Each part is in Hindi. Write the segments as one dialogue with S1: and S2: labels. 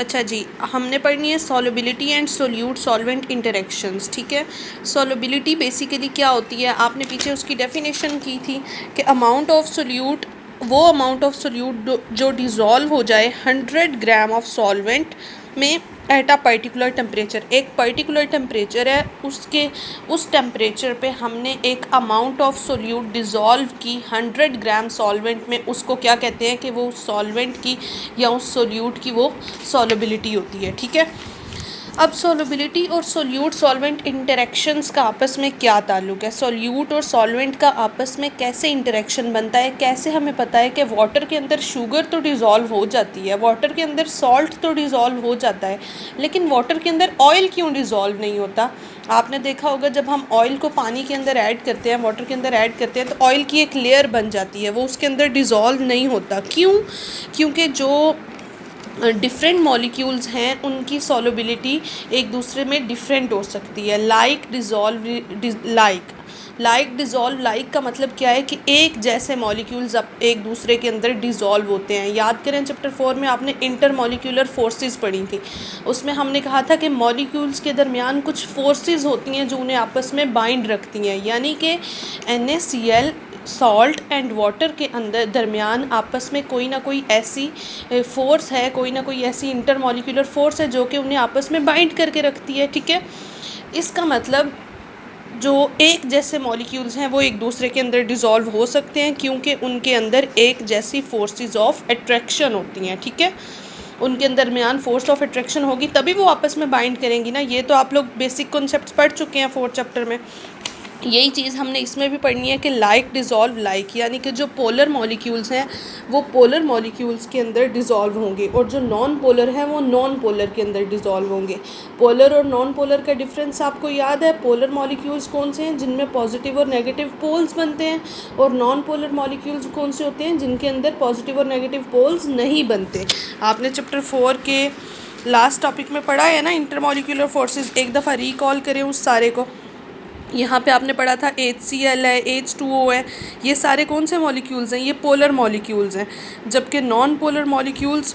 S1: अच्छा जी, हमने पढ़नी है solubility and solute solvent interactions. ठीक है, सॉल्युबिलिटी बेसिकली क्या होती है, आपने पीछे उसकी डेफिनेशन की थी कि अमाउंट ऑफ सोल्यूट, वो अमाउंट ऑफ सोल्यूट जो डिज़ोल्व हो जाए 100 ग्राम ऑफ सॉल्वेंट में एट अ पर्टिकुलर टेम्परेचर। एक पर्टिकुलर टेम्परेचर है, उसके उस टेम्परेचर पे हमने एक अमाउंट ऑफ सोल्यूट डिज़ोल्व की 100 ग्राम सॉल्वेंट में, उसको क्या कहते हैं कि वो उस सॉल्वेंट की या उस सोल्यूट की वो सॉल्युबिलिटी होती है। ठीक है, अब सॉल्युबिलिटी और सोल्यूट सॉल्वेंट इंटरेक्शंस का आपस में क्या ताल्लुक है, सोल्यूट और सॉल्वेंट का आपस में कैसे इंटरेक्शन बनता है, कैसे हमें पता है कि वाटर के अंदर शुगर तो डिज़ोल्व हो जाती है, वाटर के अंदर सॉल्ट तो डिज़ोल्व हो जाता है, लेकिन वाटर के अंदर ऑयल क्यों डिज़ोल्व नहीं होता। आपने देखा होगा जब हम ऑयल को पानी के अंदर ऐड करते हैं, वाटर के अंदर ऐड करते हैं, तो ऑयल की एक लेयर बन जाती है, वो उसके अंदर डिज़ोल्व नहीं होता। क्यों? क्योंकि जो डिफरेंट मॉलिक्यूल्स हैं उनकी सॉल्युबिलिटी एक दूसरे में डिफरेंट हो सकती है। लाइक डिज़ोल्व लाइक का मतलब क्या है कि एक जैसे मॉलिक्यूल्स अब एक दूसरे के अंदर डिज़ोल्व होते हैं। याद करें चैप्टर 4 में आपने इंटर मॉलिक्यूलर फोर्सेस पढ़ी थी, उसमें हमने कहा था कि मॉलिक्यूल्स के दरमियान कुछ फोर्सेस होती हैं जो उन्हें आपस में बाइंड रखती हैं, यानी कि NaCl सॉल्ट एंड वाटर के अंदर दरमियान आपस में कोई ना कोई ऐसी फोर्स है, कोई ना कोई ऐसी इंटरमॉलिक्यूलर फोर्स है जो कि उन्हें आपस में बाइंड करके रखती है। ठीक है, इसका मतलब जो एक जैसे मॉलिक्यूल्स हैं वो एक दूसरे के अंदर डिज़ोल्व हो सकते हैं क्योंकि उनके अंदर एक जैसी फोर्सेस ऑफ अट्रैक्शन होती हैं। ठीक है, उनके दरमियान फोर्स ऑफ अट्रैक्शन होगी तभी वो आपस में बाइंड करेंगी ना। ये तो आप लोग बेसिक कॉन्सेप्ट्स पढ़ चुके हैं 4th चैप्टर में। यही चीज़ हमने इसमें भी पढ़नी है कि लाइक डिज़ोल्व लाइक, यानी कि जो पोलर मॉलिक्यूल्स हैं वो पोलर मॉलिक्यूल्स के अंदर डिज़ोल्व होंगे और जो नॉन पोलर हैं वो नॉन पोलर के अंदर डिज़ोल्व होंगे। पोलर और नॉन पोलर का डिफरेंस आपको याद है। पोलर मॉलिक्यूल्स कौन से हैं, जिनमें पॉजिटिव और नेगेटिव पोल्स बनते हैं, और नॉन पोलर मॉलिक्यूल्स कौन से होते हैं, जिनके अंदर पॉजिटिव और नेगेटिव पोल्स नहीं बनते। आपने चैप्टर 4 के लास्ट टॉपिक में पढ़ा है ना, इंटरमॉलिक्यूलर फोर्सेस। एक दफ़ा रिकॉल करें उस सारे को। यहाँ पे आपने पढ़ा था HCl है, H2O है, ये सारे कौन से मॉलिक्यूल्स हैं, ये पोलर मॉलिक्यूल्स हैं, जबकि non polar molecules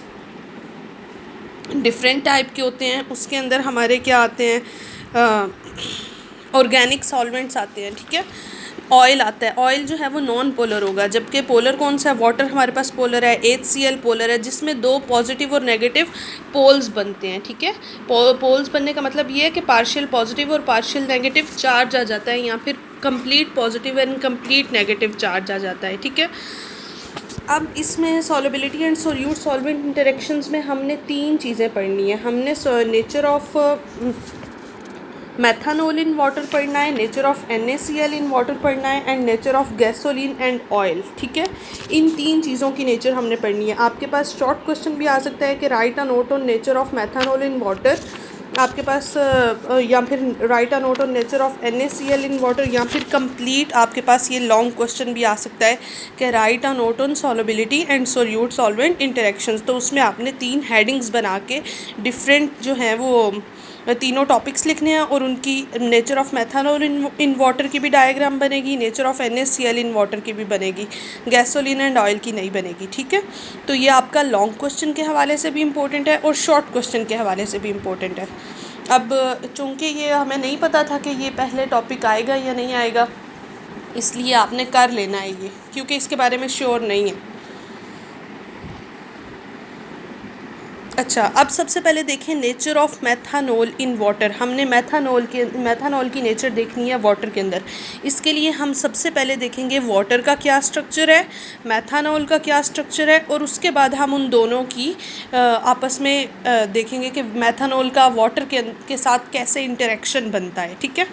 S1: different type के होते हैं। उसके अंदर हमारे क्या आते हैं, ऑर्गेनिक सॉल्वेंट्स आते हैं। ठीक है, ऑयल आता है, ऑयल जो है वो नॉन पोलर होगा, जबकि पोलर कौन सा है, वाटर हमारे पास पोलर है, HCl पोलर है, जिसमें 2 पॉजिटिव और नेगेटिव पोल्स बनते हैं। ठीक है, पोल्स बनने का मतलब ये है कि पार्शियल पॉजिटिव और पार्शियल नेगेटिव चार्ज आ जाता है, या फिर complete positive and complete negative charge आ जाता है। ठीक है, अब इसमें solubility and solute solvent interactions में हमने 3 चीज़ें पढ़नी है। हमने nature of methanol in water पढ़ना है, nature of NaCl in water पढ़ना है, and nature of gasoline and oil. ठीक है, इन 3 चीज़ों की नेचर हमने पढ़नी है। आपके पास शॉर्ट क्वेश्चन भी आ सकता है कि write a note on nature of methanol in water, आपके पास या फिर write a note on nature of NaCl in water, या फिर कंप्लीट आपके पास ये लॉन्ग क्वेश्चन भी आ सकता है कि write a note on solubility and solute solvent interactions. तो उसमें आपने 3 हेडिंग्स बना के डिफरेंट जो हैं वो तीनों टॉपिक्स लिखने हैं, और उनकी nature of methanol in water की भी डायग्राम बनेगी, nature of NaCl in water की भी बनेगी, गैसोलीन एंड ऑयल की नहीं बनेगी। ठीक है, तो ये आपका लॉन्ग क्वेश्चन के हवाले से भी इम्पोर्टेंट है और शॉर्ट क्वेश्चन के हवाले से भी इम्पोर्टेंट है। अब चूँकि ये हमें नहीं पता था कि ये पहले टॉपिक आएगा या नहीं आएगा, इसलिए आपने कर लेना है ये, क्योंकि इसके बारे में श्योर नहीं है। अच्छा, अब सबसे पहले देखें nature of methanol in water. हमने मेथानॉल की नेचर देखनी है वाटर के अंदर। इसके लिए हम सबसे पहले देखेंगे वाटर का क्या स्ट्रक्चर है, मेथानॉल का क्या स्ट्रक्चर है, और उसके बाद हम उन दोनों की आपस में देखेंगे कि मेथानॉल का वाटर के साथ कैसे इंटरेक्शन बनता है। ठीक है,